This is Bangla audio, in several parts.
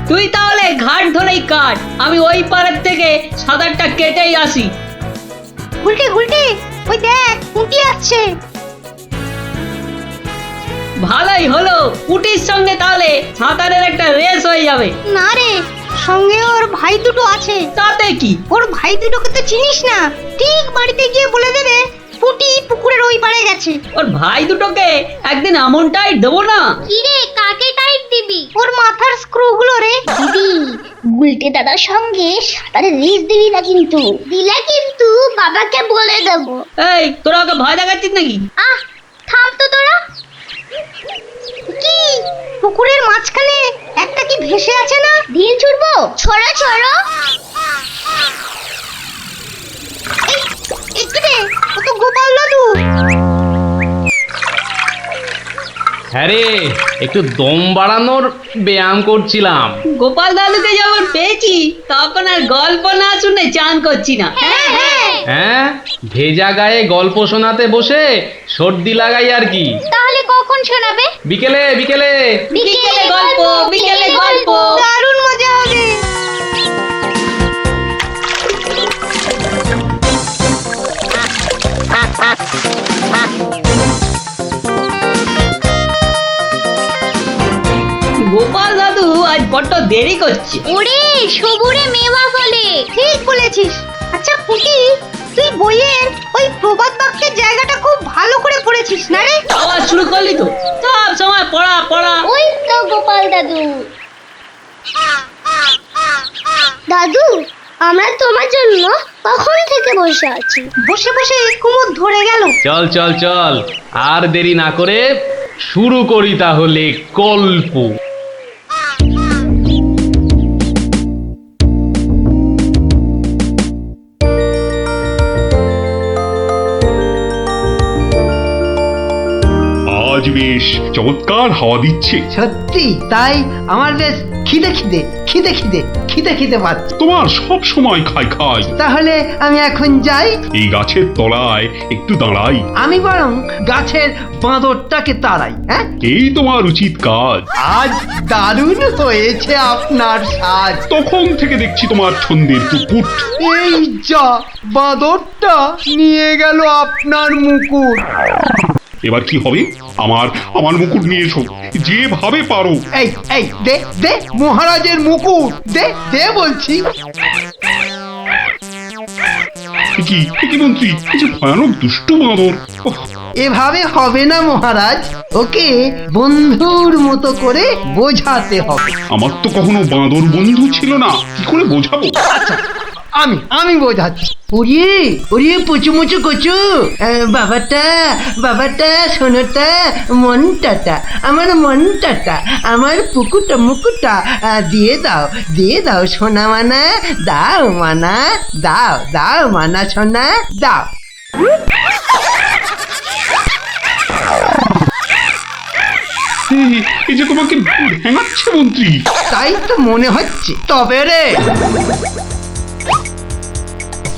তুই তাহলে ঘাট ধরেই কাট, আমি ওই পাড়ের থেকে সাঁতারটা কেটেই আসি। গুলটে গুলটে, ওই দেখ পুঁটি আসছে। ভালোই হলো, পুটির সঙ্গে তাহলে সাঁতারের একটা রেস হয়ে যাবে। না রে, সঙ্গে ওর ভাই দুটো আছে। তাতে কি? ওর ভাই দুটোকে তো চিনিস না, ঠিক বাড়িতে গিয়ে বলে দেবে পুঁটি পুকুরের ওই পাড়ে গেছে। ওর ভাই দুটোকে একদিন এমন টাইট দেবো না। কি রে, কাকে টাইট দিবি? ওর মাথার স্ক্রু গুলো রে। দিদি, গুলটে দাদার সঙ্গে সাঁতারে রেস দিবি না কিন্তু। দিলে কিন্তু বাবাকে বলে দেবো। এই, তোরা ওকে ভয় দেখাচ্ছিস নাকি? আহ, থাম তো তোরা। কি পুকুরের মাঝখানে একটা কি ভেসে আছে না? ঢিল ছুড়বো? ছড়ো ছড়ো। একটু রে, ও তো গোপাল দাদু। হ্যাঁ রে, একটু দম বাড়ানোর ব্যায়াম করছিলাম। গোপাল দাদুকে যখন পেয়েছি তখন আর গল্প না শুনে চান করছি না। হ্যাঁ হ্যাঁ। হ্যাঁ, ভেজা গায়ে গল্প শোনাতে বসে সর্দি লাগাই আর কি। তাহলে কখন শোনাবে? বিকেলে বিকেলে। বিকেলে গল্প, বিকেলে গল্প। দারুণ মজা হবে। গোপাল দাদু আজ বড্ড দেরি করছে। ওরে, সবুরে মেওয়া ফলে। ঠিক বলেছিস। আচ্ছা পুঁটি, তুই বইয়ের ওই প্রবাদ বাক্যের জায়গাটা খুব ভালো করে পড়েছিস না রে? আবার শুরু করলি তো, সব সময় পড়া পড়া। ওই তো গোপাল দাদু। দাদু, আমরা তোমার জন্য কখন থেকে বসে আছি। বসে বসে কুমোদ ধরে গেল। চল চল চল, আর দেরি না করে শুরু করি তাহলে গল্প। আজ বেশ চমৎকার হাওয়া দিচ্ছে। সত্যি তাই, আমার বেশ খিদে খিদে খিদে খিদে খিদে খিদে পাচ্ছে। তোমার সব সময় খাই খাই। তাহলে আমি এখন যাই। এই গাছের তলায় একটু দাঁড়াই। আমি বরং গাছের বাঁদরটাকে তাড়াই। হ্যাঁ, এই তোমার উচিত কাজ। আজ দারুণ হয়েছে আপনার সাজ। তখন থেকে দেখছি তোমার ছন্দের টুকুট। এই যা, বাঁদরটা নিয়ে গেল আপনার মুকুট। এবার কি হবে? আমার আমার মুকুট নিয়ে এসো, যেভাবে পারো। এই এই দে দে মহারাজের মুকুট, দে দে বলছি। কি মন্ত্রী, এই যে ভয়ানক দুষ্টু বাঁদর। ওহ, এভাবে হবে না মহারাজ, ওকে বন্ধুর মতো করে বোঝাতে হবে। আমার তো কখনো বাঁদর বন্ধু ছিল না, কি করে বোঝাবো? আমি বোঝাচ্ছি। ওরে ওরে পুচু মুচু কচু, বাবাটা বাবাটা, সোনাটা, মনটাটা, আমার মনটাটা, আমার পুকুটা মুকুটা, দিয়ে দাও সোনা মানা, দাও মানা, দাও দাও মানা সোনা, দাও। এই যে তোমাকে ভেঙাচ্ছে মন্ত্রী। তাই তো মনে হচ্ছে। তবে রে,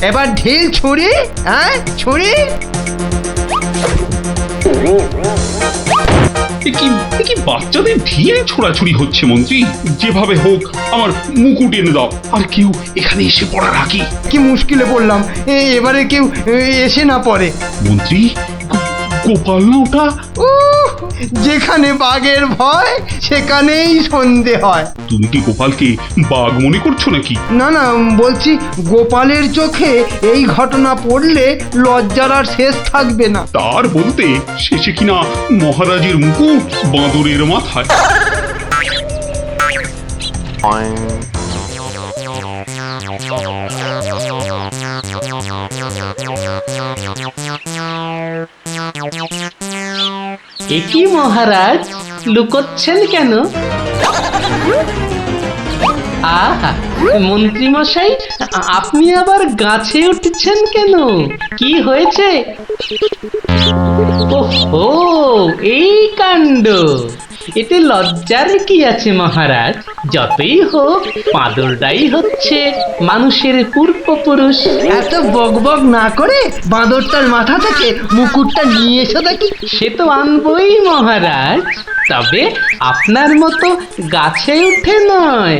এবার ঢিল ছুরি, হ্যাঁ ছুরি। এ কি বাচ্চাদের ঢিল ছোড়াছুড়ি হচ্ছে মন্ত্রী? যেভাবে হোক আমার মুকুট এনে দাও। আর কেউ এখানে এসে পড়ার আগে। কি মুশকিলে পড়লাম, এবারে কেউ এসে না পড়ে। মন্ত্রী, গোপাল না ওটা? যেখানে বাঘের ভয় সেখানেই সন্ধে হয়। তুমি কি গোপালকে বাঘ মনে করছো নাকি? না না, বলছি গোপালের চোখে এই ঘটনা পড়লে লজ্জার আর শেষ থাকবে না। তার বলতে শেষে কিনা মহারাজের মুকুট বাঁদরের মাথায়। এ কি মহারাজ, লুকোচ্ছেন কেন? আহা, মন্ত্রী মশাই, আপনি আবার গাছে উঠছেন কেন? কি হয়েছে? ওহো, এই কাণ্ড। এতে লজ্জার কি আছে মহারাজ? যতই হোক বাঁদরটাই হচ্ছে মানুষের পূর্বপুরুষ। এত বকবক না করে বাঁদরটার মাথা থেকে মুকুটটা নিয়ে এসো দেখি। সে তো আনবই মহারাজ, তবে আপনার মতো গাছে উঠে নয়।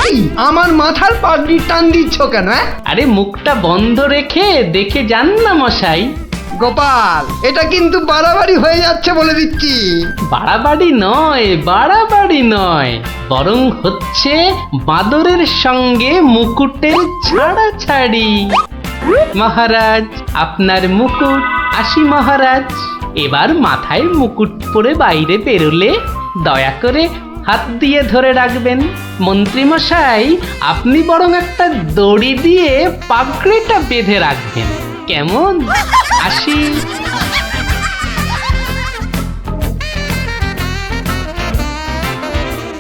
এই, আমার মাথার পাগড়ি টান দিচ্ছ কেন? আরে মুখটা বন্ধ রেখে দেখে যান না মশাই। গোপাল, এটা কিন্তু বাড়াবাড়ি হয়ে যাচ্ছে বলে দিচ্ছি। বাড়াবাড়ি নয়, বরং হচ্ছে বাঁদরের সঙ্গে মুকুটের ছাড়াছাড়ি। মহারাজ, আপনার মুকুট। আসি মহারাজ, এবার মাথায় মুকুট পরে বাইরে বেরোলে দয়া করে হাত দিয়ে ধরে রাখবেন। মন্ত্রী মশাই, আপনি বরং একটা দড়ি দিয়ে পাগড়িটা বেঁধে রাখবেন, কেমন? আসি।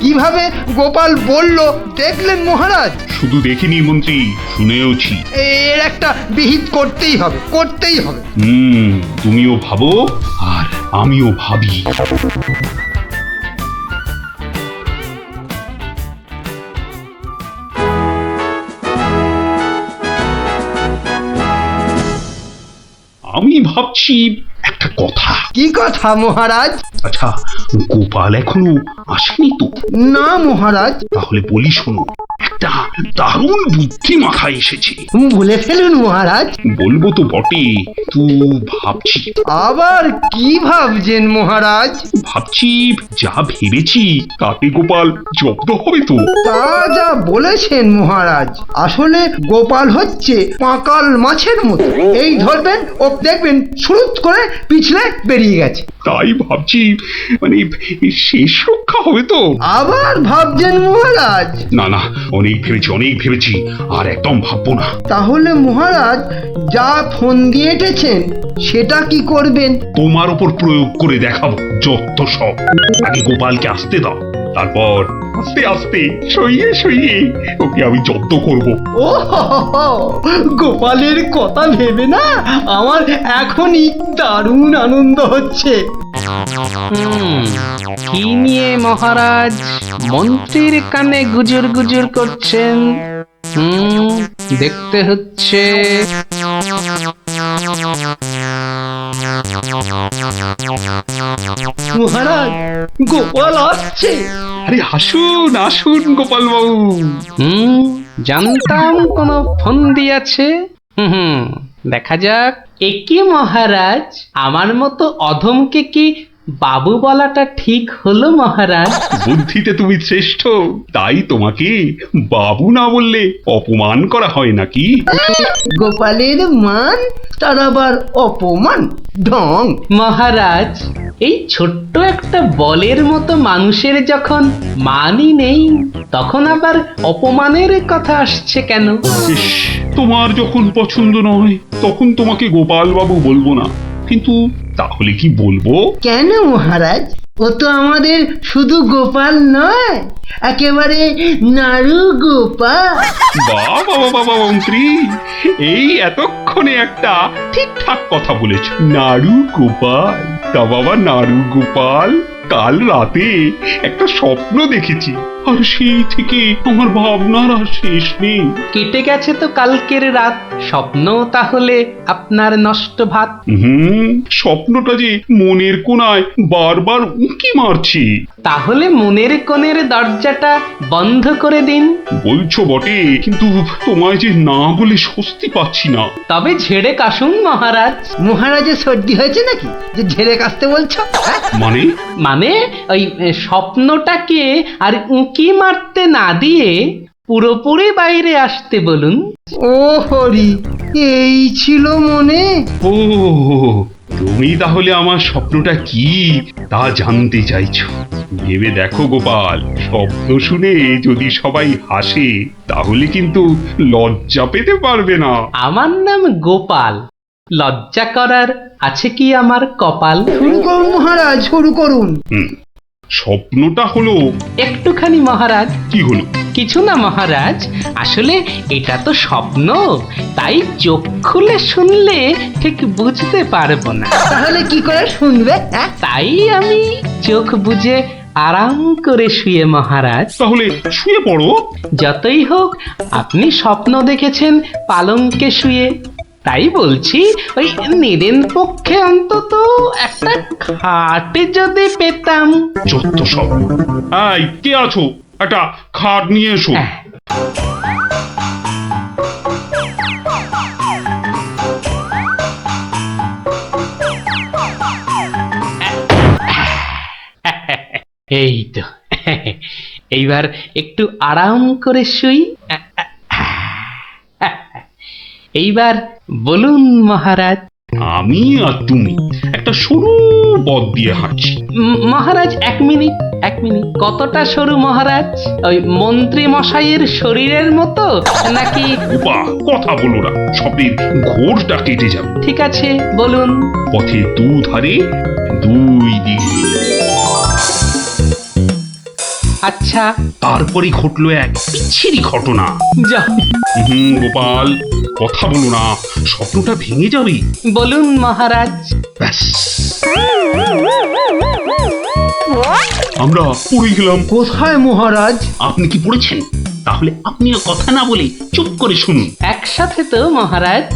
কিভাবে গোপাল বলল দেখলেন মহারাজ? শুধু দেখিনি মন্ত্রী, শুনেওছি। এর একটা বিহিত করতেই হবে, করতেই হবে। তুমিও ভাবো আর আমিও ভাবি। আমি ভাবছি একটা কথা। কি কথা মহারাজ? আচ্ছা, গোপাল এখনো আসেনি তো? না মহারাজ। তাহলে বলি শোনো, একটা দারুণ বুদ্ধি মাথায় এসেছে। বলে ফেলুন মহারাজ। বলবো তো বটে, তো ভাবছি। আবার কি ভাবছেন মহারাজ? ভাবছি যা ভেবেছি তাতে গোপাল জব্দ হবে তো? তা যা বলেছেন মহারাজ, আসলে গোপাল হচ্ছে পাঁকাল মাছের মতো। এই ধরবেন ও দেখবেন সুরুত করে পিছলে বেরিয়ে গেছে। তাই ভাবছি, মানে শেষ রক্ষা হবে তো? আবার ভাবছেন মহারাজ? না না, অনেক ভেবেছি আর একদম ভাববো না। তাহলে মহারাজ যা ফোন দিয়ে এঁটেছেন সেটা কি করবেন? তোমার উপর প্রয়োগ করে দেখাবো যত সব। আগে গোপালকে আসতে দাও, তারপর আস্তে আস্তে সইয়ে ওকে আমি জব্দ করব। ও হো হো হো, গোপালের কথা ভেবে না আমার এখনই দারুণ আনন্দ হচ্ছে। কি নিয়ে মহারাজ মন্ত্রীর কানে গুজুর গুজুর করছেন? দেখতে হচ্ছে। মহারাজ, গোপাল আসছে। আরে আসুন গোপাল বাবু। জানতাম কোনো ফোন দিয়েছে। দেখা যাক। একি মহারাজ, আমার মতো অধমকে কি বাবু বলাটা ঠিক হলো মহারাজ? বুদ্ধিতে তুমি শ্রেষ্ঠ, তাই তোমাকে বাবু না বললে অপমান করা হয় নাকি? গোপালের মান তার আবার অপমান? ঢং। মহারাজ, এই ছোট্ট একটা বলের মতো মানুষের যখন মানই নেই, তখন আবার অপমানের কথা আসছে কেন? ইস, তোমার যখন পছন্দ নয় তখন তোমাকে গোপাল বাবু বলবো না, কিন্তু তাহলে কি বলবো? কেন মহারাজ? ও তো আমাদের শুধু গোপাল নয়, একেবারে নাড়ু গোপাল। বাবা মন্ত্রী, এই এতক্ষণে একটা ঠিকঠাক কথা বলেছ। নাড়ু গোপাল? তা বাবা নাড়ু গোপাল, কাল রাতে একটা স্বপ্ন দেখেছি, আর সেই থেকে আমার ভাবনার আর শেষ নেই। কেটে গেছে তো কালকের রাত, স্বপ্ন তাহলে আপনার নষ্ট ভাত। স্বপ্নটা যে মনের কোণায় বারবার উঁকি মারছে। তাহলে মনের কোণের দরজাটা বন্ধ করে দিন। বলছো বটে, কিন্তু তোমায় যে না বলে স্বস্তি পাচ্ছি না। তবে ঝেড়ে কাশুন মহারাজ। মহারাজের সর্দি হয়েছে নাকি যে ঝেড়ে কাশতে বলছো? মানে? মানে ওই স্বপ্নটাকে আর উঁকি মারতে না দিয়ে পুরোপুরি বাইরে আসতে বলুন। ও হরি, এই ছিল মনে? ও, তুমি তাহলে আমার স্বপ্নটা কি তা জানতে চাইছো? ভেবে দেখো গোপাল, শব্দ শুনে যদি সবাই হাসে তাহলে কিন্তু লজ্জা পেতে পারবে না। আমার নাম গোপাল, লজ্জা করার আছে কি আমার কপাল? শুরু করুন মহারাজ, শুরু করুন। স্বপ্নটা হলো একটুখানি মহারাজ। কি হলো? কিছু না মহারাজ, আসলে এটা তো স্বপ্ন, তাই চোখ খুলে শুনলে ঠিক বুঝতে পারবো না। তাহলে কি করে শুনবে? তাই আমি চোখ বুজে আরাম করে শুয়ে মহারাজ। তাহলে শুয়ে পড়ো। যতই হোক আপনি স্বপ্ন দেখেছেন পালঙ্কে শুয়ে, তাই বলছি ওই নিদেন পক্ষে অন্তত একটা খাট যদি পেতাম। যত সব। এই, কে আছো? একটা খাট নিয়ে এসো। এই তো, এইবার একটু আরাম করে শুই। এইবার বলুন মহারাজ। আমি আর তুমি একটা সরু পথ দিয়ে হাঁটছি। মহারাজ এক মিনিট। কতটা সরু মহারাজ? ওই মন্ত্রী মশাইয়ের শরীরের মতো নাকি? বাহ, কথা বলো না, স্বপ্নের ঘোরটা কেটে যাবে। ঠিক আছে, বলুন। পথের দুধারে দুই দিকে। আচ্ছা, তারপরে ঘটলো এক বিচ্ছিরি ঘটনা। যা গোপাল, কথা বলো না, স্বপ্নটা ভেঙে যাবে। বলুন মহারাজ। ব্যাস, আমরা পড়ে গেলাম। কোথায় মহারাজ? আপনি কি পড়েছেন? তাহলে আপনিও কথা না বলে চুপ করে শুনুন। একসাথে তো মহারাজ?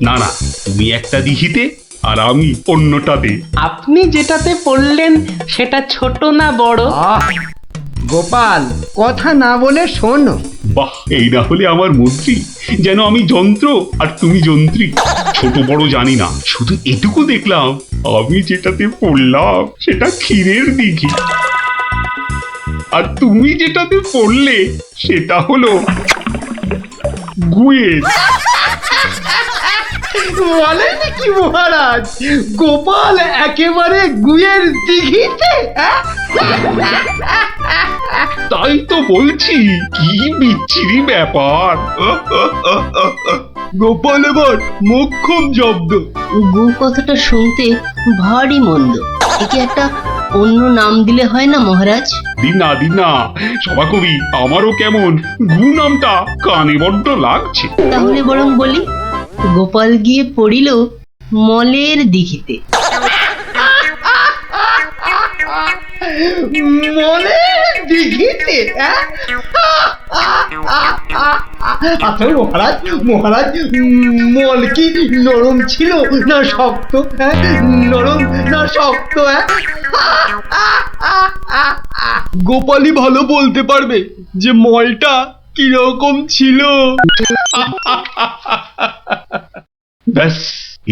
না না, তুমি একটা দিঘিতে আর আমি অন্যটাতে। আপনি যেটাতে পড়লেন সেটা ছোট না বড়? আহ, গোপাল, কথা না বলে শোনো। বাহ, এই না হলে আমার মন্ত্রী, যেন আমি যন্ত্র আর তুমি যন্ত্রী। ছোট বড় জানি না, শুধু এটুকু দেখলাম, আমি যেটাতে পড়লাম সেটা ক্ষীরের দিঘি, আর তুমি যেটাতে পড়লে সেটা হলো গুয়ের। বলেন কি মহারাজ, গোপাল একেবারে গুয়ের দিঘিতে? তাই তো বলছি, কি বিচ্ছিরি ব্যাপার। গোপাল এবার মোক্ষম জব্দ। গু কথাটা শুনতে ভারী মন্দ। একে একটা অন্য নাম দিলে হয় না মহারাজ? দিনা সভাকবি, আমারও কেমন গু নামটা কানে বড্ড লাগছে। তাহলে বরং বলি, গোপাল গিয়ে পড়িল মলের দিঘিতে। মলের দিঘিতে? আচ্ছা মহারাজ, মল কি নরম ছিল না শক্ত? নরম না শক্ত? গোপালই ভালো বলতে পারবে যে মলটা কিরকম ছিল। ব্যাস,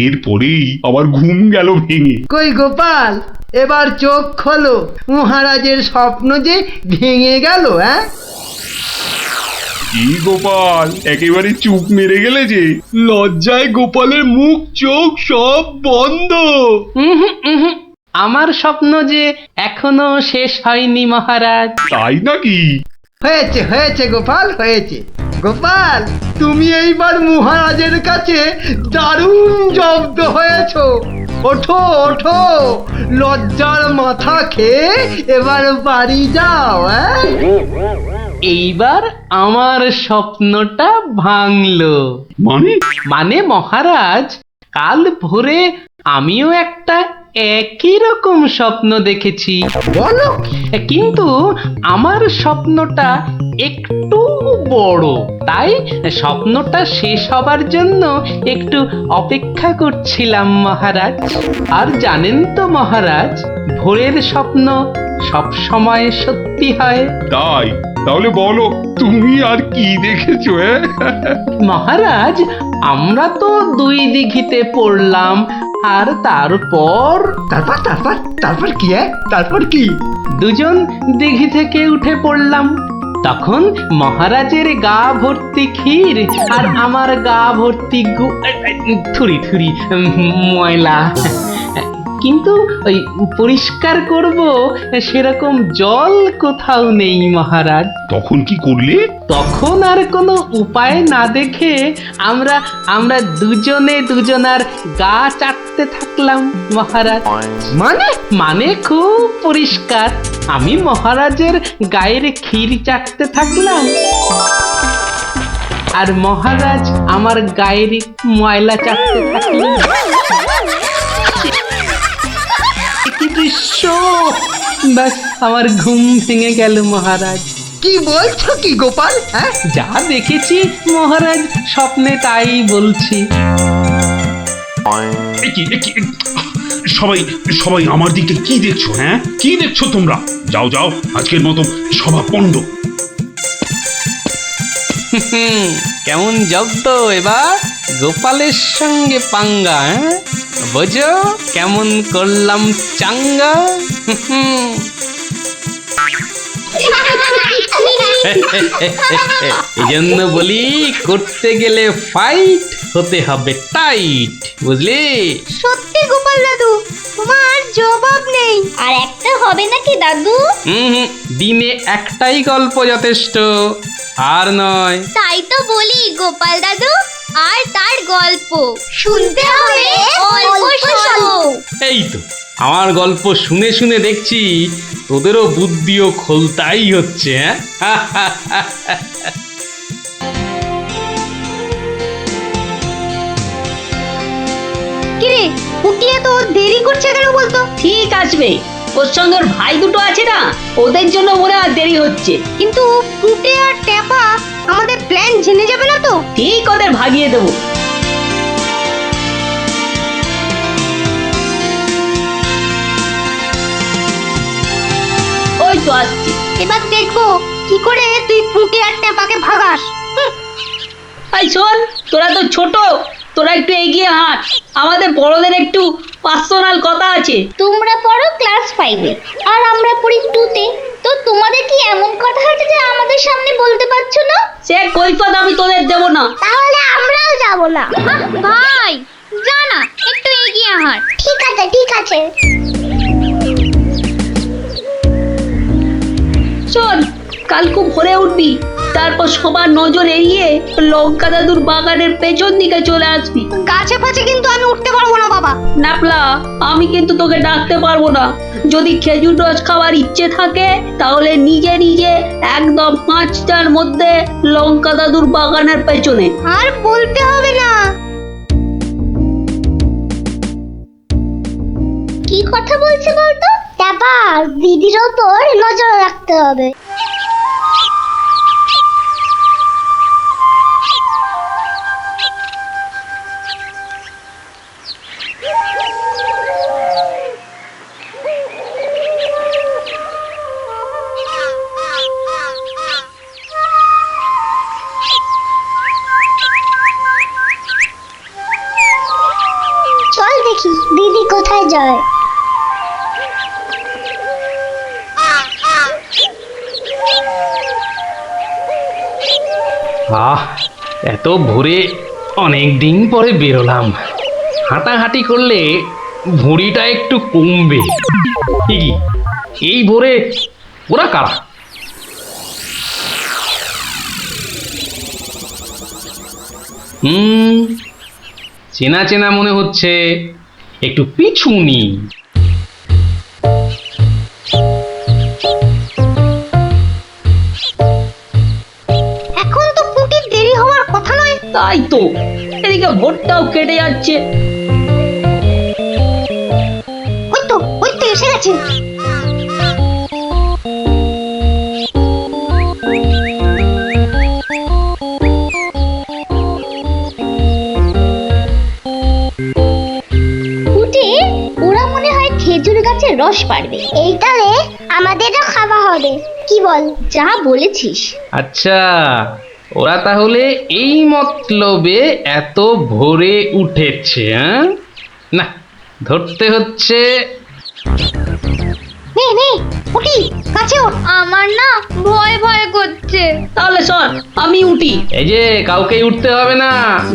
এরপরেই আবার ঘুম গেল ভেঙে। কই গোপাল, এবার চোখ খোলো, মহারাজের স্বপ্ন যে ভেঙে গেল। কি গোপাল, একেবারে চুপ মেরে গেলে যে। লজ্জায় গোপালের মুখ চোখ সব বন্ধ। আমার স্বপ্ন যে এখনো শেষ হয়নি মহারাজ। তাই নাকি? হয়েছে গোপাল, হয়েছে। গোপাল, তুমি এইবার মহারাজের কাছে দারুণ জব্দ হয়েছ। ওঠো, লজ্জার মাথা খেয়ে এবার বাড়ি যাও। এইবার আমার স্বপ্নটা ভাঙলো। মানে মহারাজ, কাল ভোরে আমিও একটা একই রকম স্বপ্ন দেখেছি। বলো? কিন্তু আমার স্বপ্নটা একটু বড়, তাই স্বপ্নটা শেষ হবার জন্য একটু অপেক্ষা করছিলাম মহারাজ। আর জানেন তো মহারাজ, ভোরের স্বপ্ন সব সময় সত্যি হয়। তাই? তাহলে বলো, তুমি আর কি দেখেছো? মহারাজ, আমরা তো দুই দিঘিতে পড়লাম, আর তারপর কি? তারপর কি? দুজন দিঘি থেকে উঠে পড়লাম। তখন মহারাজের গা ভর্তি ক্ষীর আর আমার গা ভর্তি থুরি ময়লা। কিন্তু ওই পরিষ্কার করব সেরকম জল কোথাও নেই মহারাজ। তখন কি করলে? তখন আর কোনো উপায় না দেখে আমরা দুজনার গা চাটতে থাকলাম মহারাজ। মানে খুব পরিষ্কার। আমি মহারাজের গায়ের ক্ষীর চাটতে থাকলাম, আর মহারাজ আমার গায়ের ময়লা চাটতে থাকলেন। কি দৃশ্য! ব্যাস আমার ঘুম ভেঙে গেল মহারাজ। কি বলছো কি গোপাল? হ্যাঁ, যা দেখেছি মহারাজ, স্বপ্নে তাই বলছি। এ কি সবাই সবাই আমার দিকে কি দেখছো? হ্যাঁ, কি দেখছো তোমরা? যাও যাও, আজকের মতো সভা পণ্ড। কেমন জব্দ এবার গোপালের সঙ্গে পাঙ্গা, হ্যাঁ? বোঝো কেমন করলাম চাঙ্গা। এই জন্য বলি, করতে গেলে ফাইট হতে হবে টাইট, বুঝলি? সত্যি গোপাল দাদু, তোমার জবাব নেই। আর একটা হবে নাকি দাদু? দিনে একটাই গল্প যথেষ্ট, আর নয়। তাই তো বলি গোপাল দাদু, আর তার গল্প শুনতে হবে অল্প স্বল্প। এই তো আমার গল্প শুনে শুনে দেখছি তোদেরও বুদ্ধিও খোলতাই হচ্ছে, হ্যাঁ? কিরে, পুটি এত দেরি করছে কেন বলতো? ঠিক আসবে, ওর সঙ্গে ওর ভাই দুটো আছে না, ওদের জন্য মনে হয় দেরি হচ্ছে। কিন্তু পুটে আর টেপা আমাদের প্ল্যান জেনে যাবে না তো? ঠিক ওদের ভাগিয়ে দেবো। ওই তো আসছি। এবার দেখবো কি করে তুই পুটে আর টেপাকে ভাগাস। এই শোন, তোরা তো ছোট, তোরা একটু এগিয়ে হাঁট, আমাদের বড়দের একটু পার্সোনাল কথা আছে। তোমরা পড়ো ক্লাস 5-এ আর আমরা পড়ি 2-তে, তো তোমাদের কি এমন কথা আছে যে আমাদের সামনে বলতে পারছো না? সে কৈফত আমি তোদের দেবো না। তাহলে আমরাও যাব না। ভাই যা না, একটু এগিয়ে হাঁট। ঠিক আছে ঠিক আছে। শোন, কাল খুব ভোরে উঠবি, তারপর সবার নজর এড়িয়ে লঙ্কা দাদুর বাগানের পেছন দিকে চলে আসবি। গাছে ফাছে কিন্তু আমি উঠতে পারবো না বাবা। নাপলা, আমি কিন্তু তোকে ডাকতে পারবো না। যদি খেজুর রস খাওয়ার ইচ্ছে থাকে তাহলে নিজে নিজে একদম 5টার মধ্যে লঙ্কা দাদুর বাগানের পেছনে। আর বলতে হবে না। কি কথা বলছে বলতো? ট্যাপা, দিদির ওপর নজর রাখতে হবে। চল দেখি দিদি কোথায় যায়। এত ভোরে অনেক দিন পরে বেরোলাম, হাঁটাহাঁটি করলে ভুঁড়িটা একটু কমবে। কি এই ভোরে ওরা কারা? চেনা চেনা মনে হচ্ছে, একটু পিছু নি। এখন তো পুটির দেরি হওয়ার কথা নয়। তাই তো, এদিকে ভোটটাও কেটে যাচ্ছে। ওই তো এসে গেছে। উঠে ওরা মনে হয় খেজুর গাছের রস পাড়বে, এইটারে আমাদেরও খাওয়া হবে। কি বল? যা বলেছিস। আচ্ছা, ওরা তাহলে এই মতলবে এত ভোরে উঠেছে, হ্যাঁ? না, ধরতে হচ্ছে। নে নে পুটি, কাছে ওঠ। আমার না ভয় ভয় করছে। তাহলে শোন, আমি উঠি। এই যে কাউকেই উঠতে হবে না।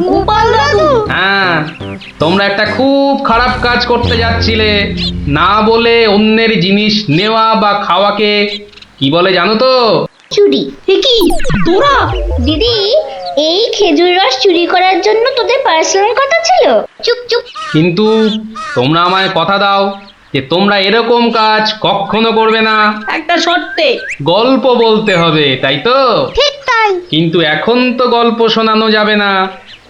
গোপাল দাদু, হ্যাঁ, তোমরা একটা খুব খারাপ কাজ করতে যাচ্ছিলে। না বলে অন্যের জিনিস নেওয়া বা খাওয়াকে কি বলে জানো তো? চুরি। এ কি তোরা? দিদি, এই খেজুর রস চুরি করার জন্য তোদের পার্সোনাল কথা ছিল? চুপ চুপ। কিন্তু তোমরা আমায় কথা দাও যে তোমরা এরকম কাজ কখনো করবে না। একটা শর্তে। গল্প বলতে হবে, তাই তো? ঠিক তাই। কিন্তু এখন তো গল্প শোনানো যাবে না,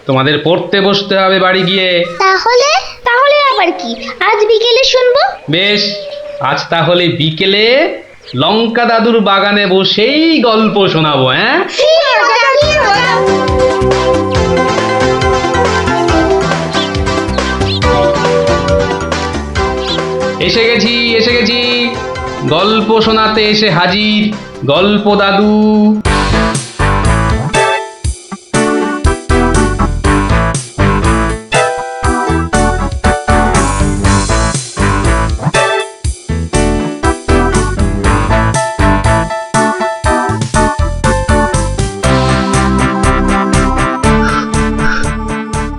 তোমাদের পড়তে বসতে হবে বাড়ি গিয়ে। তাহলে তাহলে আবার কি? আজ বিকেলে শুনবো। বেশ, আজ তাহলে বিকেলে লঙ্কা দাদুর বাগানে বসেই গল্প শোনাবো, হ্যাঁ? এসে গেছি, এসে গেছি, গল্প শোনাতে এসে হাজির গল্প দাদু।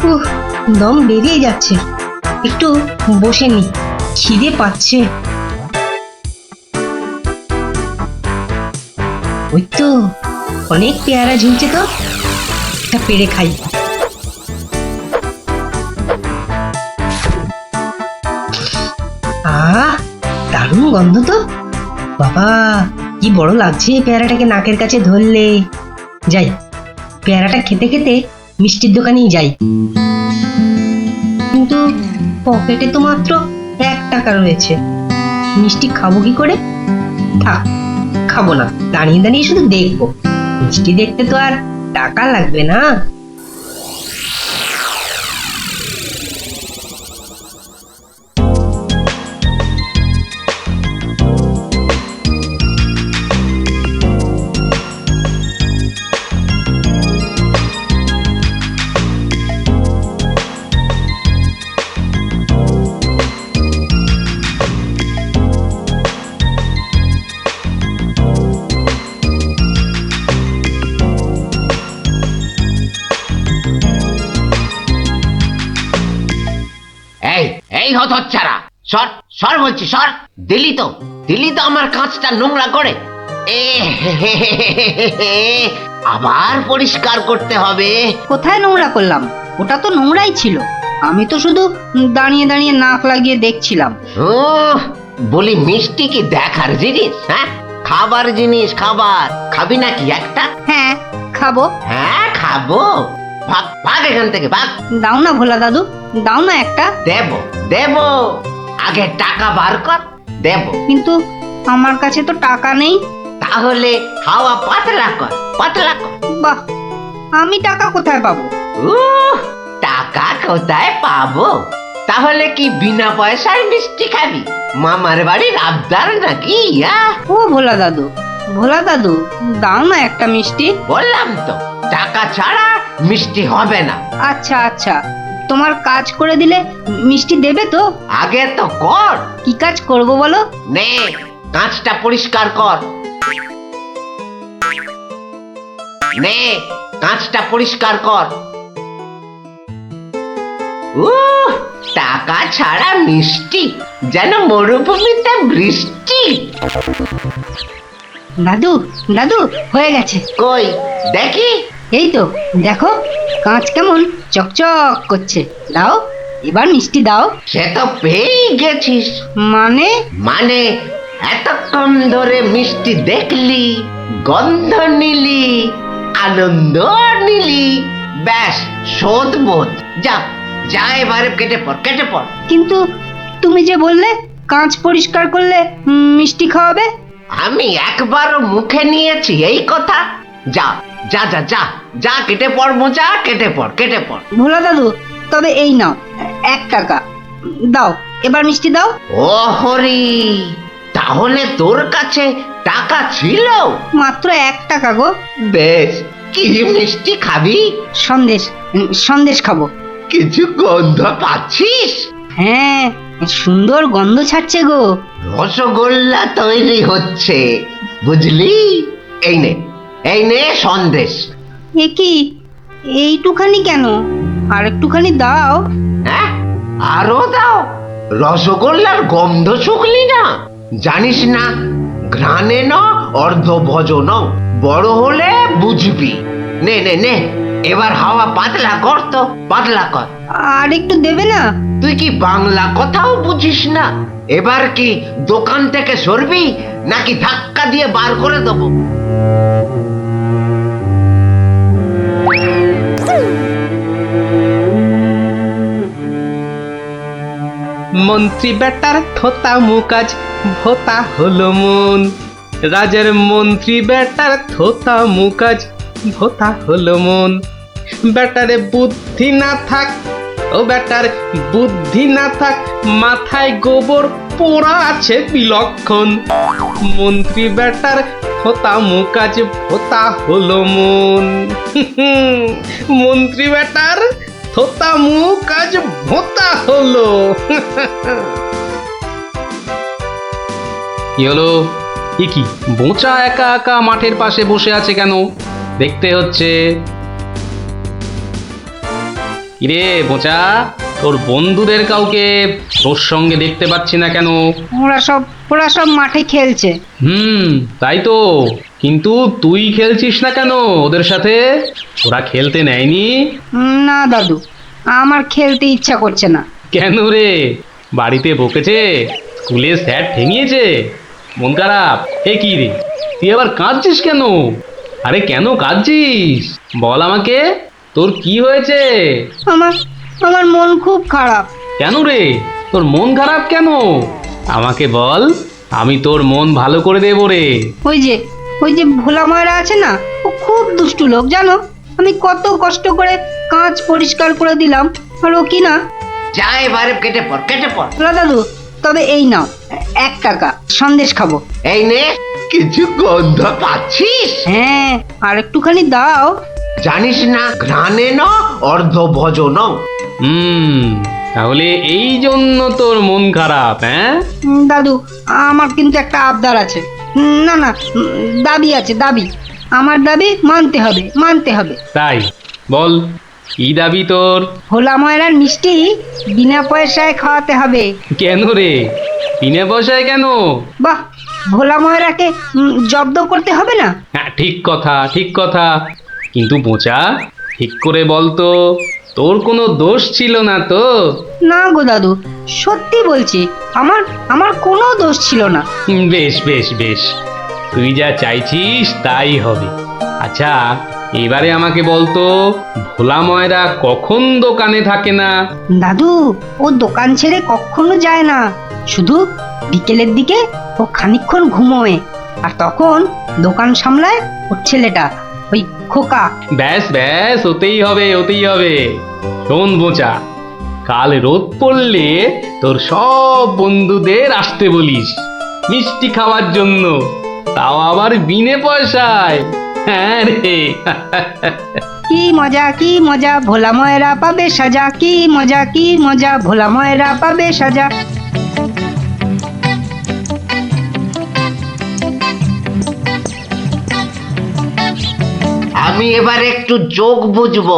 উহ, দম বেরিয়ে যাচ্ছে, একটু বসে নি, খিদে পাচ্ছে। ওই তো অনেক পেয়ারা ঝুলছে, তো একটা পেড়ে খাই। আহ, দারুণ গন্ধ তো। বাবা, কি বড় লাগছে পেয়ারাটাকে নাকের কাছে ধরলে। যাই, পেয়ারাটা খেতে খেতে মিষ্টির দোকানেই যাই। কিন্তু পকেটে তো মাত্র 1 টাকা রয়েছে, মিষ্টি খাবো কি করে? থাক, খাবো না, দাঁড়িয়ে দাঁড়িয়ে শুধু দেখবো। মিষ্টি দেখতে তো আর টাকা লাগবে না। এই এই হতচ্ছাড়া, সর সর বলছি, সর। দিলি তো আমার কাঁচটা নোংরা করে। এ আবার পরিষ্কার করতে হবে। কোথায় নোংরা করলাম? ওটা তো নোংরাই ছিল। আমি তো শুধু দাঁড়িয়ে দাঁড়িয়ে নাক লাগিয়ে দেখছিলাম। বলি, মিষ্টি কি দেখার জিনিস? হ্যাঁ, খাবার জিনিস। খাবার খাবি নাকি একটা? হ্যাঁ, খাবো। হ্যাঁ, খাবো। ভাগ ভাগ এখান থেকে, ভাগ। দাও না ভোলা দাদু, দাও না একটা। দেব দেব, আগে টাকা বার কর, দেব। কিন্তু আমার কাছে তো টাকা নেই। তাহলে হাওয়া পাতলা কর, পাতলা কর। বাহ, আমি টাকা কোথায় পাবো? টাকা কোথায় পাবো? তাহলে কি বিনা পয়সায় মিষ্টি খাবি? মামার বাড়ির আবদার নাকি? ও ভোলা দাদু, ভোলা দাদু, দাও না একটা মিষ্টি। বললাম তো, টাকা ছাড়া মিষ্টি হবে না। আচ্ছা আচ্ছা, তোমার কাজ করে দিলে মিষ্টি দেবে তো? আগে তো কর। কি কাজ করব বলো? নে, কাঁচটা পরিষ্কার কর। নে, কাঁচটা পরিষ্কার কর। টাকা ছাড়া মিষ্টি যেন মরুভূমিতে বৃষ্টি। দাদু দাদু, হয়ে গেছে। কই দেখি। এই তো দেখো, কাঁচ কেমন চকচক করছে। দাও, এবার মিষ্টি দাও। সে তো পেয়ে গেছিস। মানে? মানে এতক্ষণ ধরে মিষ্টি দেখলি, গন্ধ নিলি, আনন্দ নিলি, ব্যাস শোধ বোধ। যা যা, এবারে কেটে পড়, কেটে পড়। কিন্তু তুমি যে বললে কাঁচ পরিষ্কার করলে মিষ্টি খাওয়াবে। আমি একবারও মুখে নিয়েছি এই কথা? যা যা যা যা যা, কেটে পড় মোজা, কেটে পড়, কেটে পড়। ভোলা দাদু, তবে এই নাও 1 টাকা দাও, এবার মিষ্টি দাও। ও হরি, তাহলে তোর কাছে টাকা ছিল? মাত্র 1 টাকা গো। বেশ, কি মিষ্টি খাবি? সন্দেশ, সন্দেশ খাবো। কিছু গন্ধ পাচ্ছিস? হ্যাঁ, সুন্দর গন্ধ ছাড়ছে গো। রসগোল্লা তৈরি হচ্ছে, বুঝলি? এই নে, এই নে সন্দেশ। এ কি, এইটুখানি কেন? আর একটুখানি দাও। হ্যাঁ, আরো দাও। রসগোল্লার গন্ধ শুকলি না? জানিস না, ঘ্রাণে ন অর্ধ ভজন, বড় হলে বুঝবি। নে নে নে, এবার হাওয়া পাতলা কর, তো পাতলা কর। আর একটু দেবে না? তুই কি বাংলা কথাও বুঝিস না? এবার কি দোকান থেকে সরবি, নাকি ধাক্কা দিয়ে বার করে দেবো? মন্ত্রী বেটার থোতা মুকাজ ভোতা হলো মন। রাজার মন্ত্রী বেটার থোতা মুকাজ ভোতা হলো মন। বেটারে বুদ্ধি না থাক, ও বেটার বুদ্ধি না থাক, মাথায় গোবর পোড়া আছে বিলক্ষণ। মন্ত্রী বেটার থোতা মুকাজ ভোতা হলো মন। মন্ত্রী বেটার থোতা মুকাজ ভোতা হলো। কি হলো? কি বোচা একা একা মাঠের পাশে বসে আছে কেন? দেখতে হচ্ছে। কিরে বোচা, তোর বন্ধুদের কাউকে তোর সঙ্গে দেখতে পাচ্ছি না কেন? ওরা সব মাঠে খেলছে। তাই তো, কিন্তু তুই খেলছিস না কেন ওদের সাথে? ওরা খেলতে নেয়নি? না দাদু, আমার খেলতে ইচ্ছা করছে না। কেন রে, বাড়িতে বকেছে? স্কুলে স্যার ঠেঙিয়েছে? মন খারাপ? এ কি রে, তুই আবার কাঁদছিস কেন? আরে কেন কাঁদছিস বল আমাকে, তোর কি হয়েছে? আমার মন খুব খারাপ। কেন রে, তোর মন খারাপ কেন? আমাকে বল, আমি তোর মন ভালো করে দেবো রে। ওই যে ভোলা ময়রা আছে না, ও খুব দুষ্টু লোক জানো। আমি কত কষ্ট করে কাঁচ পরিষ্কার করে দিলাম, আর ও কি না। যা এবারে কেটে পড়। দাদু, তবে এই নাও 1 টাকা, সন্দেশ খাবো। এই নে, কিছু গন্ধ পাচ্ছিস? হ্যাঁ, আর একটুখানি দাও। জানিস না, ঘ্রাণে ন অর্ধ ভজন। তাহলে এই জন্য তোর মন খারাপ? হ্যাঁ দাদু, আমার কিন্তু একটা আবদার আছে। না, দাবি আছে, দাবি। আমার দাবি মানতে হবে। তাই বল, কি দাবি তোর? ভোলা ময়রার মিষ্টি বিনা পয়সায় খাওয়াতে হবে। কেন রে, বিনা পয়সায় কেন? বাহ, ভোলা ময়রাকে জব্দ করতে হবে না? হ্যাঁ, ঠিক কথা। কিন্তু বোচা, ঠিক করে বলতো, তোর কোনো দোষ ছিল না তো? না গো দাদু, সত্যি বলছি, আমার কোনো দোষ ছিল না। বেশ, তুই যা চাইছিস তাই হবে। আচ্ছা, এবারে আমাকে বলতো, ভোলা ময়রা কখন দোকানে থাকে না? দাদু, ও দোকান ছেড়ে কখনো যায় না। শুধু বিকেলের দিকে ও খানিকক্ষণ ঘুমোয়, আর তখন দোকান সামলায় ওর ছেলেটা, ওই খোকা। ব্যাস, ওতেই হবে। শোন বোচা, কাল রোদ পড়লে তোর সব বন্ধুদের আসতে বলিস মিষ্টি খাওয়ার জন্য, তাও আবার বিনে পয়সায়। হ্যাঁ রে। কি মজা, ভোলা ময়রা পাবে সাজা। কি মজা, ভোলা ময়রা পাবে সাজা। আমি এবার একটু যোগ বুঝবো,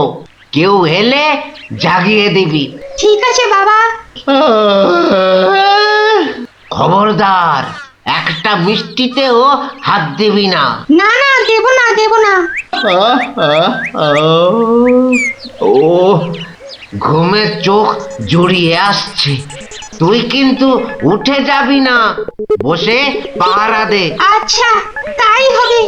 কেউ এলে জাগিয়ে দিবি। ঠিক আছে বাবা। খবরদার, একটা মিষ্টিতেও হাত দিবি না। না, দেব না। ও, ঘুমে চোখ জড়িয়ে আসছে। তুই কিন্তু উঠে যাবি না, বসে পাহারা দে। আচ্ছা, তাই হবে।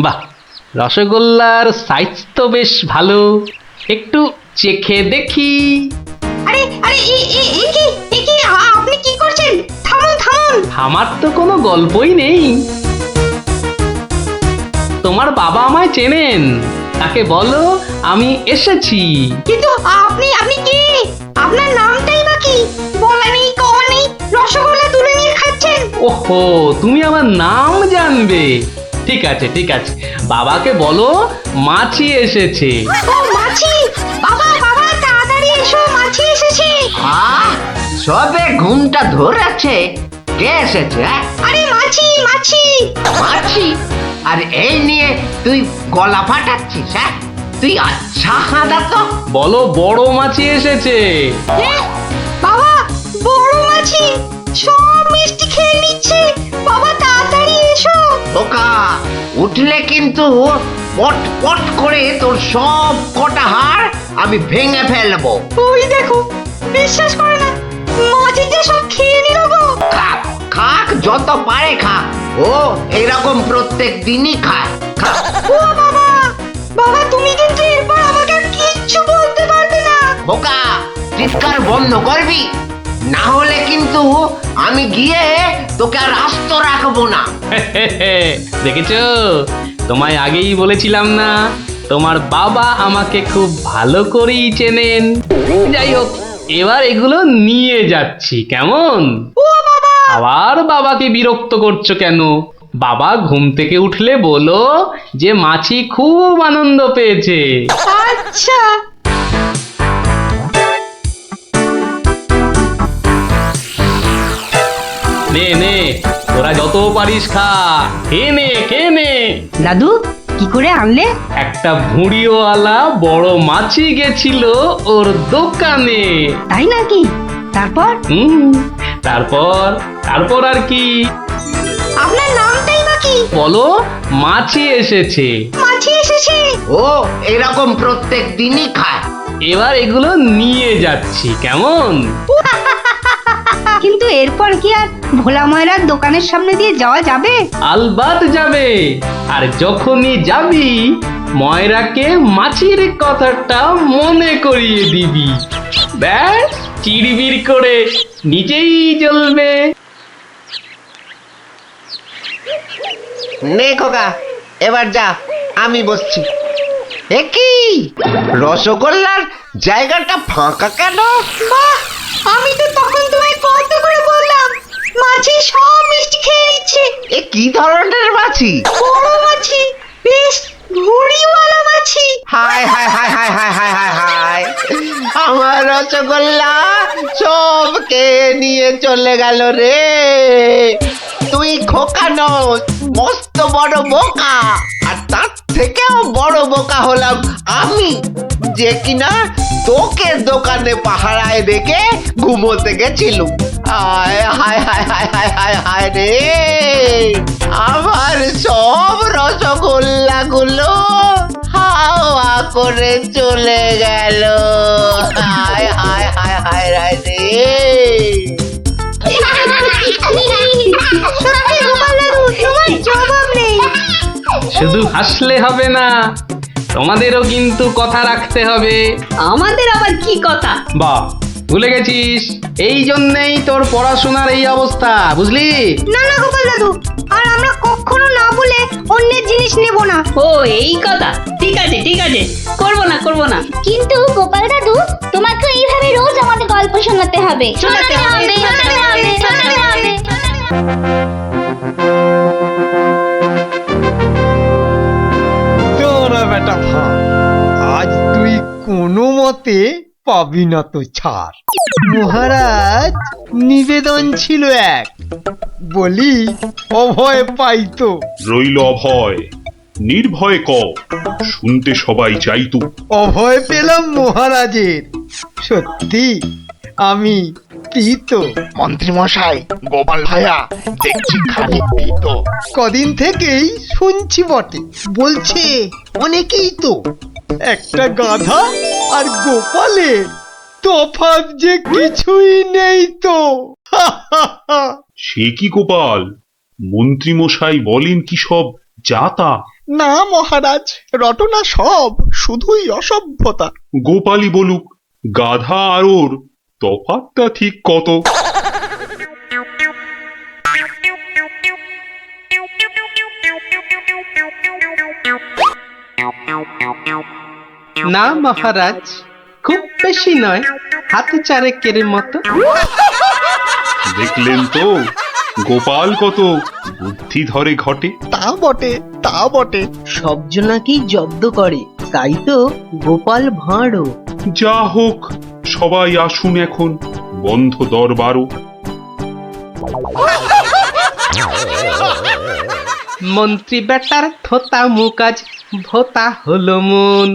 বাহ, রসগোল্লার সাইজ তো বেশ ভালো, একটু চেখে দেখি। আরে আপনি কি করছেন? থামুন। আমার তো কোনো গল্পই নেই। তোমার বাবা আমায় চেনেন, তাকে বলো আমি এসেছি। কিন্তু আপনি কি? আপনার নামটাই বা কি? বলা নেই, কওয়া নেই, রসগোল্লা তুলে নিয়ে খাচ্ছেন। ওহো, তুমি আমার নাম জানবে? ঠিক আছে, বাবাকে বলো মাছি এসেছে। ও মাছি! বাবা, তাড়াতাড়ি এসো, মাছি এসেছে। সবে ঘুমটা ধরেছে, কে এসেছে? আরে মাছি! মাছি? আর এই নিয়ে তুই গলা ফাটাচ্ছিস? হ্যাঁ, তুই আচ্ছা হাঁদা তো। বলো বড় মাছি এসেছে। বাবা, বড় মাছি সব মিষ্টি খেয়ে নিচ্ছে। বাবা তাড়াতাড়ি এসো। ওকা উঠলে কিন্তু পট পট করে তোর সব কটা হাড় আমি ভেঙে ফেলবো। ওই দেখো, বিশ্বাস করে না, মাছি যে সব খেয়ে নিল গো। খাক খাক, যত পারে খাক। ও এরকম প্রত্যেক দিনই খায়। খাক। ও বাবা, বাবা তুমি কিন্তু এরপর আমাকে কিচ্ছু বলতে পারবে না। ওকা চিৎকার বন্ধ করবি, না হলে কিন্তু আমি গিয়ে তোকে আর আস্ত রাখবো না। দেখেছো, তোমায় আগেই বলেছিলাম না তোমার বাবা আমাকে খুব ভালো করেই চেনেন। যাই হোক, এবার এগুলো নিয়ে যাচ্ছি, কেমন? আবার বাবাকে বিরক্ত করছো কেন? বাবা ঘুম থেকে উঠলে বলো যে মাছি খুব আনন্দ পেয়েছে। আচ্ছা। নে নে, তোরা যত পারিস খা, খেয়ে নে খেয়ে নে। দাদু কি করে আনলে? একটা ভুঁড়িওয়ালা বড় মাছি গেছিল ওর দোকানে। তাই নাকি? তারপর? তারপর তারপর আর কি? আপনার নামটাই বা কি? বলো, মাছি এসেছে। মাছি এসেছে। ও এরকম প্রত্যেক দিনই খায়। এবার এগুলো নিয়ে যাচ্ছি, কেমন? কিন্তু এরপর কি আর ভোলা ময়রার দোকানের সামনে দিয়ে যাওয়া যাবে? আলবাত যাবে। আর যখনই যাবি, ময়রাকে মাছির কথাটা মনে করিয়ে দিবি। ব্যাস, চিড়বিড় করে নিজেই জ্বলবে। নে খোকা, এবার যা, আমি বসছি। এ কি রসগোল্লার জায়গাটা ফাঁকা কেন? বাহ, আমি তো তখন তোমায় কত করে বললাম মাছি সব মিষ্টি খেয়ে নিচ্ছে। এ কি ধরনের মাছি? বড় মাছি, বেশ ভুঁড়িওয়ালা মাছি। হায় হায় হায় হায় হায় হায় হায় হায়, আমার রসগোল্লা সব খেয়ে নিয়ে চলে গেল রে। তুই খোকা নস, মস্ত বড় বোকা। আর তার থেকেও বড় বোকা হলাম আমি, যে কিনা তোকে দোকানে পাহারায় রেখে ঘুমোতে গেছিলুম। হায় হায় হায় হায় হায় হায় হায় রে, আমার সব রসগোল্লা গুলো হাওয়া করে চলে গেল। হায় হায় হায় হায় হায় রে। সত্যি গোপাল দাদু, তোমার জবাব নেই। শুধু হাসলে হবে না, তোমাদেরও কিন্তু কথা রাখতে হবে। আমাদের আবার কি কথা? বাহ, ভুলে গেছিস? এই জন্যেই তোর পড়াশোনার এই অবস্থা, বুঝলি? না না গোপাল দাদু, আর আমরা কখনো না বলে অন্যের জিনিস নেব না। ও এই কথা, ঠিক আছে ঠিক আছে, করবো না করবো না। কিন্তু গোপাল দাদু, তোমাকে এইভাবে রোজ আমাদের গল্প শোনাতে হবে। শোনাতে হবে, শোনাতে হবে, শোনাতে হবে। তোরা বেটা ভাই, আজ তুই কোনো মতে পাবি না তো ছাড়। মহারাজ নিবেদন ছিল এক, বলি অভয় পাইতো। রইল অভয়, নির্ভয় ক, শুনতে সবাই চাইতো। অভয় পেলাম মহারাজের, সত্যি আমি প্রীত। মন্ত্রী মশাই, গোপাল ভাইয়া দেখছি খানিক ভীত। কদিন থেকেই শুনছি বটে, বলছে অনেকেই তো একটা গাধা আর গোপালের তফাৎ যে কিছুই নেই তো। সে কি গোপাল, মন্ত্রী মশাই বলেন কি সব যাতা? না মহারাজ, রটনা সব, শুধুই অসভ্যতা। গোপালই বলুক, গাধা আর ওর তফাৎটা ঠিক কত? না মহারাজ, খুব বেশি নয়, হাত চারেকের মতো। দেখলেন তো গোপাল কত বুদ্ধি ধরে ঘটে। তা বটে, তা বটে। সব জনাকেই জব্দ করে, তাই তো গোপাল ভাঁড়ও। যা হোক, সবাই আসুন এখন, বন্ধ দরবারও। মন্ত্রী বেটার থোতা মুকাজ ভোতা হলো মন।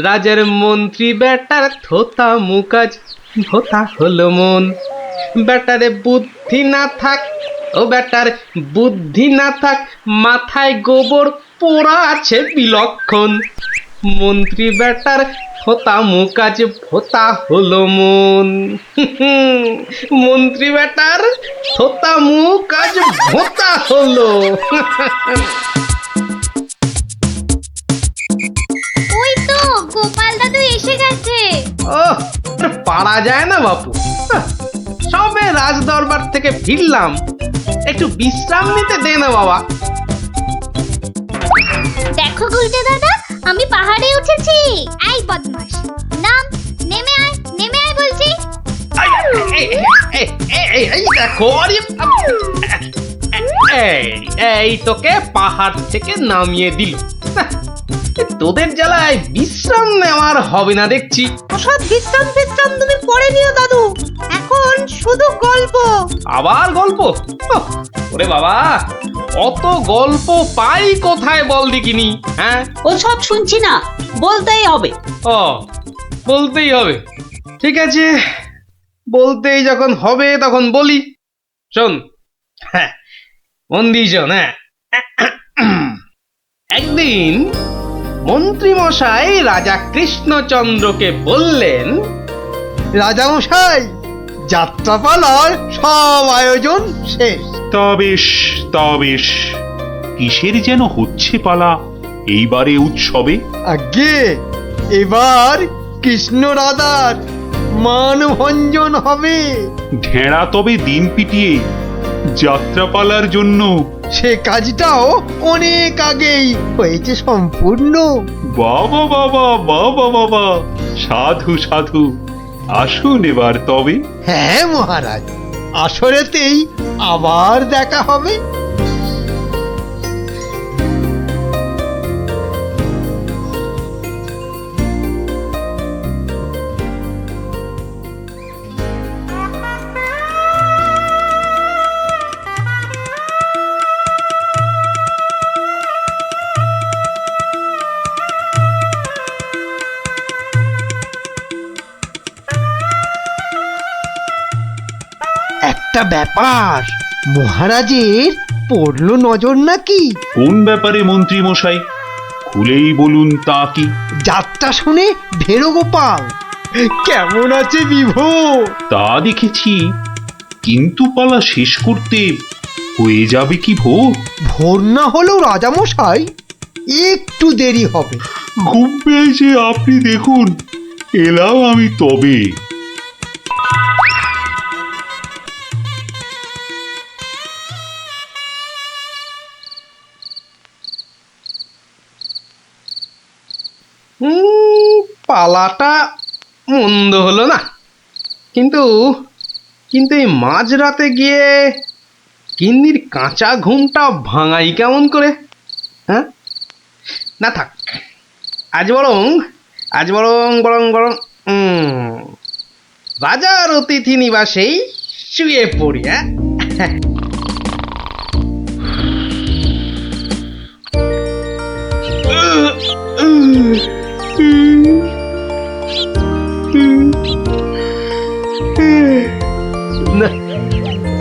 রাজার মন্ত্রী বেটার থোতা মুকাজ ভোতা হলো মন। বেটারে বুদ্ধি না থাক ও বেটার বুদ্ধি না থাক মাথায় গোবর পোড়া আছে বিলক্ষণ। মন্ত্রী বেটার ফোতা মুখ আজ ফোতা হলো মন। মন্ত্রী বেটার ফোতা মুখ আজ ভোতা হলো। ওই তো গোপাল দাদু এসে গেছে। ও পারা যায় না বাপু, সবে রাজ দরবার থেকে ফিরলাম, একটু বিশ্রাম নিতে দে না বাবা। দেখো গুলটে দাদা, আমি পাহাড়ে উঠেছি। এই বদমাশ, নাম, নেমে আয় বলছি। এই দেখো, এই তোকে পাহাড় থেকে নামিয়ে দিল। তোদের জ্বালায় বিশ্রাম নেওয়ার হবে না দেখছি। ওসব বিশ্রাম তুমি পরে নিও দাদু, এখন শুধু গল্প। আবার গল্প? ওরে বাবা, অত গল্প পাই কোথায় বল দেখিনি? হ্যাঁ, ওসব শুনছি না, বলতেই হবে। ও বলতেই হবে, ঠিক আছে, বলতেই যখন হবে তখন বলি। শোন, হ্যাঁ মন দিয়ে শোন। হ্যাঁ, একদিন মন্ত্রী মশাই রাজা কৃষ্ণচন্দ্রকে বললেন, রাজামশাই, যাত্রাপালার সব আয়োজন শেষ। তা বেশ, কিসের যেন হচ্ছে পালা এইবারে উৎসবে? আগে এবার কৃষ্ণ রাধার মানভঞ্জন হবে। ঢেঁড়া তবে দিন পিটিয়ে যাত্রাপালার জন্য? সে কাজটাও অনেক আগেই হয়েছে সম্পূর্ণ। বাবা বাবা বাবা বাবা, সাধু সাধু, আসুন এবার তবে। হ্যাঁ মহারাজ, আসরেতেই আবার দেখা হবে। একটা ব্যাপার মহারাজের পড়লো নজর নাকি? কোন ব্যাপারে মন্ত্রী মশাই, খুলেই বলুন তা কি? যাত্রা শুনে ভেরো গোপাল কেমন আছে বিভোর? তা দেখেছি, কিন্তু পালা শেষ করতে হয়ে যাবে কি ভোর? ভোর না হলেও রাজামশাই একটু দেরি হবে। ঘুম পেয়েছে আপনি দেখুন, এলাম আমি তবে। পালাটা মন্দ হলো না, কিন্তু এই মাঝরাতে গিয়ে গিন্নির কাঁচা ঘুমটা ভাঙাই কেমন করে? হ্যাঁ, না থাক, আজ বরং রাজার অতিথি নিবাসেই শুয়ে পড়ি। হ্যাঁ,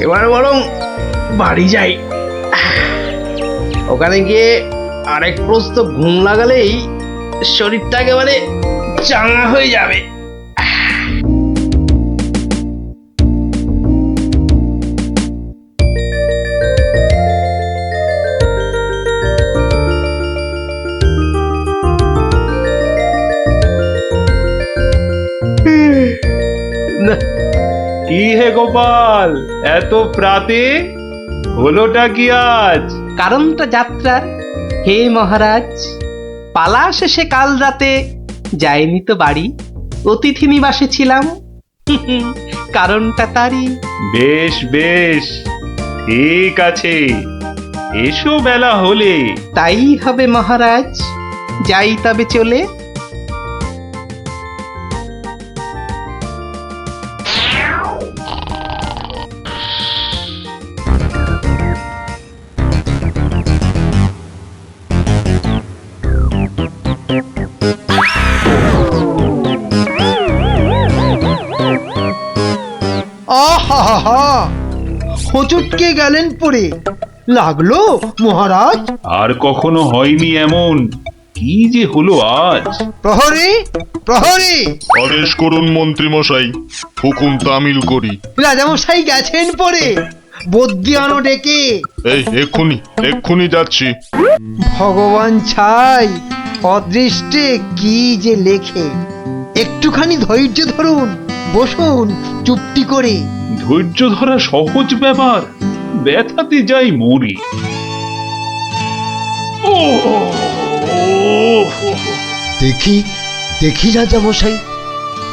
এবার বরং বাড়ি যাই, ওখানে গিয়ে আরেক প্রস্ত ঘুম লাগালেই শরীরটা একেবারে চাঙ্গা হয়ে যাবে। কি হে গোপাল, এত প্রাতে হলোটা কি আজ? কারণটা যাত্রার হে মহারাজ, পালা শেষে কাল রাতে যাইনি তো বাড়ি, অতিথি নিবাসে ছিলাম। কারণটা তারই। বেশ বেশ, ঠিক আছে, এসো বেলা হলে। তাই হবে মহারাজ, যাই তবে চলে। আহা, হোঁচটকে গেলেন পড়ে। লাগলো মহারাজ? আর কখনো হয়নি এমন। কি যে হলো আজ! প্রহরী, প্রহরী! আদেশ করুন মন্ত্রী মশাই, হুকুম তামিল করি। রাজামশাই গেছেন পড়ে, বদ্যি আনো ডেকে। এই এক্ষুনি এক্ষুনি যাচ্ছি। ভগবান ছাই, অদৃষ্টে কি যে লেখে। একটুখানি ধৈর্য ধরুন, বসুন চুপটি করে। ধৈর্য ধরা সহজ ব্যাপার, ব্যথাতে যাই মরি। ও দেখি দেখি রাজামশাই,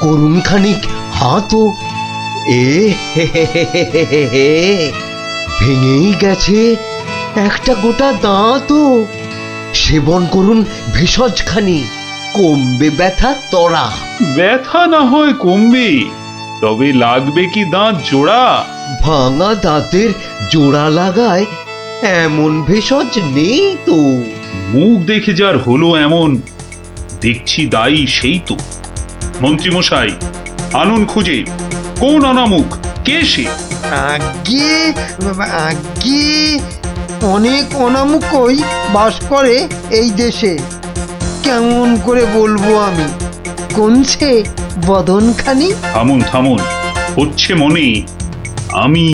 করুন খানিক হাতও। এ হে হে হে হে হে হে হে, ভেঙেই গেছে একটা গোটা দাঁতও। সেবন করুন ভেষজ খানি, কমবে ব্যথা তরা। ব্যথা না হয় কমবে, তবে লাগবে কি দাঁত জোড়া? ভাঙা দাঁতের জোড়া লাগায় এমন ভেষজ নেই তো। মুখ দেখে যার হলো এমন, দেখছি দায়ী সেই তো। মন্ত্রীমশাই, আনুন খুঁজে, কোন অনামুখ, কে সে? আগে আগে অনেক অনামুকই বাস করে এই দেশে। কেমন করে বলবো আমি? কোনছে বদনখানি? থামুন থামুন, হচ্ছে মনে আমি